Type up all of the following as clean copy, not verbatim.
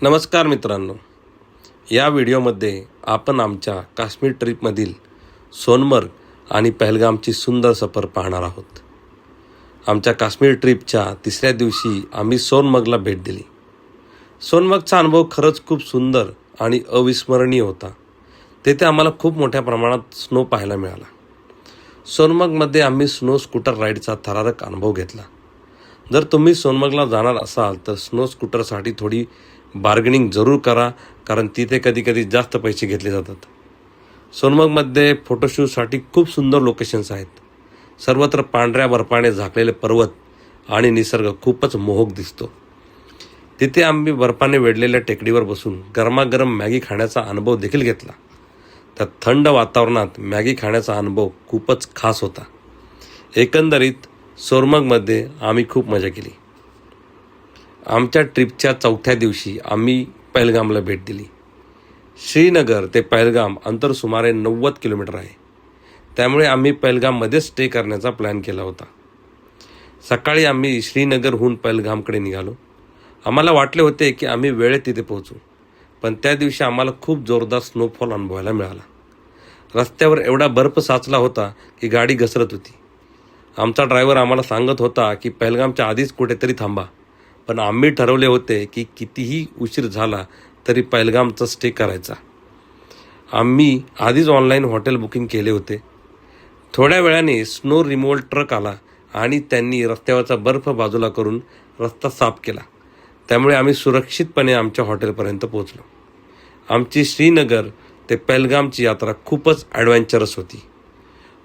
नमस्कार मित्रांनो, या व्हिडिओमध्ये आपण आमच्या काश्मीर ट्रिपमधील सोनमर्ग आणि पहलगामची सुंदर सफर पाहणार आहोत. आमच्या काश्मीर ट्रिपच्या तिसऱ्या दिवशी आम्ही सोनमर्गला भेट दिली. सोनमर्गचा अनुभव खरंच खूप सुंदर आणि अविस्मरणीय होता. तेथे आम्हाला खूप मोठ्या प्रमाणात स्नो पाहायला मिळाला. सोनमर्गमध्ये आम्ही स्नो स्कूटर राईडचा थरारक अनुभव घेतला. जर तुम्ही सोनमर्गला जाणार असाल तर स्नो स्कूटरसाठी थोडी बार्गेनिंग जरूर करा, कारण तिथे कधी जास्त पैसे घेतले जातात. सोनमर्गमध्ये फोटोशूटसाठी खूप सुंदर लोकेशन्स आहेत. सर्वत्र पांढऱ्या बर्फाने झाकलेले पर्वत आणि निसर्ग खूपच मोहक दिसतो. तिथे आम्ही बर्फाने वेढलेल्या टेकडीवर बसून गरमागरम मॅगी खाण्याचा अनुभव देखील घेतला. त्या थंड वातावरणात मॅगी खाण्याचा अनुभव खूपच खास होता. एकंदरीत सोनमर्गमध्ये आम्ही खूप मजा केली. आमच्या ट्रिपच्या चौथ्या दिवशी आम्ही पहलगामला भेट दिली. श्रीनगर ते पहलगाम अंतर सुमारे 90 किलोमीटर आहे. त्यामुळे आम्ही पहलगाममध्येच स्टे करण्याचा प्लॅन केला होता. सकाळी आम्ही श्रीनगरहून पहलगामकडे निघालो. आम्हाला वाटले होते की आम्ही वेळेत तिथे पोहोचू, पण त्या दिवशी आम्हाला खूप जोरदार स्नोफॉल अनुभवायला मिळाला. रस्त्यावर एवढा बर्फ साचला होता की गाडी घसरत होती. आमचा ड्रायव्हर आम्हाला सांगत होता की पहलगामच्या आधीच कुठेतरी थांबा, पण आम्ही ठरवले होते की कितीही उशीर झाला तरी पहलगामचा स्टे करायचा. आम्ही आधीच ऑनलाईन हॉटेल बुकिंग केले होते. थोड्या वेळाने स्नो रिमूव्हल ट्रक आला आणि त्यांनी रस्त्यावरचा बर्फ बाजूला करून रस्ता साफ केला. त्यामुळे आम्ही सुरक्षितपणे आमच्या हॉटेलपर्यंत पोहोचलो. आमची श्रीनगर ते पहलगामची यात्रा खूपच ॲडव्हेंचरस होती.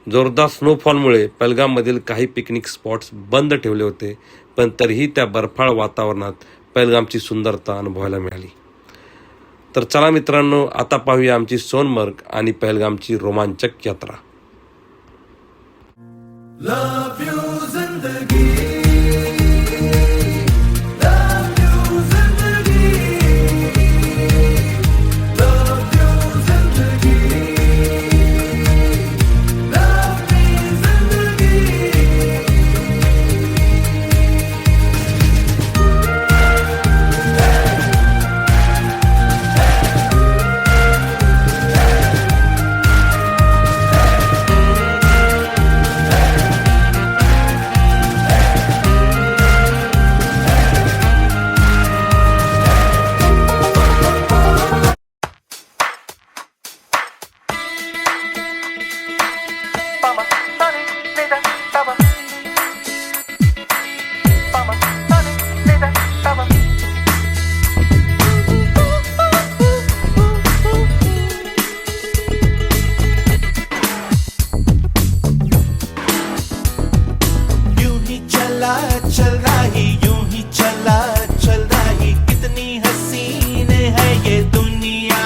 जोरदार स्नोफॉलमुळे पहलगाममधील काही पिकनिक स्पॉट्स बंद ठेवले होते, पण तरीही त्या बर्फाळ वातावरणात पहलगामची सुंदरता अनुभवायला मिळाली. तर चला मित्रांनो, आता पाहूया आमची सोनमर्ग आणि पहलगामची रोमांचक यात्रा. चल रही यूं ही चल रही, कितनी हसीन है ये दुनिया.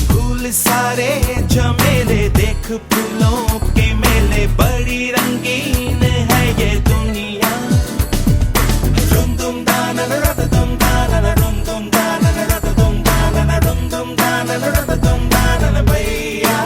फूल सारे झमेले, देख फूलों के मेले, बड़ी रंगीन है ये दुनिया. रुम दुम दाना रत दुम दाना, रुम दुम दाना रत दुम दाना, रुम दुम दाना रत दुम दाना भैया.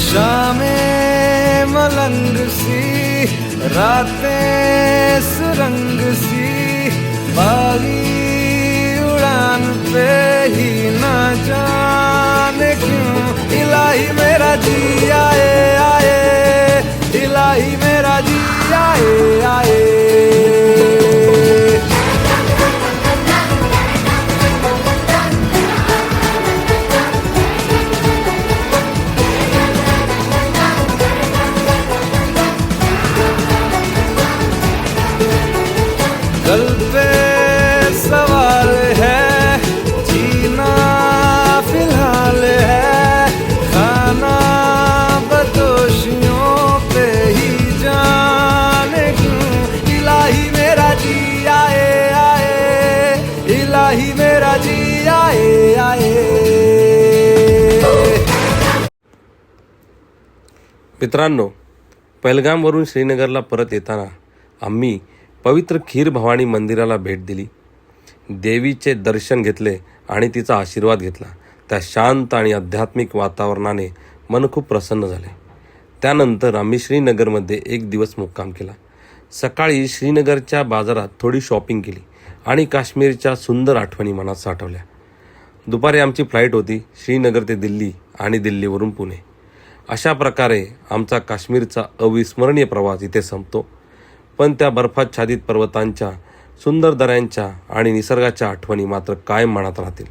शामें मलंग सी, रातें सुरंग सी, बागी उड़ान पे ही न जाने क्यों इलाही मेरा जी आए आए, इलाही मेरा जी आए आए. कल पे सवाल है, जीना फिलहाल है, खाना बदोशियों पे ही जाने क्यों मित्रांनो, पहलगामवरून श्रीनगरला परत येताना आम्ही पवित्र खीर भवानी मंदिराला भेट दिली. देवीचे दर्शन घेतले आणि तिचा आशीर्वाद घेतला. त्या शांत आणि आध्यात्मिक वातावरणाने मन खूप प्रसन्न झाले. त्यानंतर आम्ही श्रीनगरमध्ये एक दिवस मुक्काम केला. सकाळी श्रीनगरच्या बाजारात थोडी शॉपिंग केली आणि काश्मीरच्या सुंदर आठवणी मनात साठवल्या. दुपारी आमची फ्लाईट होती श्रीनगर ते दिल्ली आणि दिल्लीवरून पुणे. अशा प्रकारे आमचा काश्मीरचा अविस्मरणीय प्रवास इथे संपतो. पण त्या बर्फाच्छादित पर्वतांच्या, सुंदर दऱ्यांच्या आणि निसर्गाच्या आठवणी मात्र कायम मनात राहतील.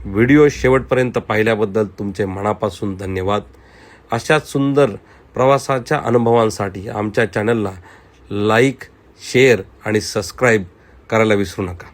व्हिडिओ शेवटपर्यंत पाहिल्याबद्दल तुमचे मनापासून धन्यवाद. अशाच सुंदर प्रवासाच्या अनुभवांसाठी आमच्या चॅनलला लाईक, शेअर आणि सबस्क्राईब करायला विसरू नका.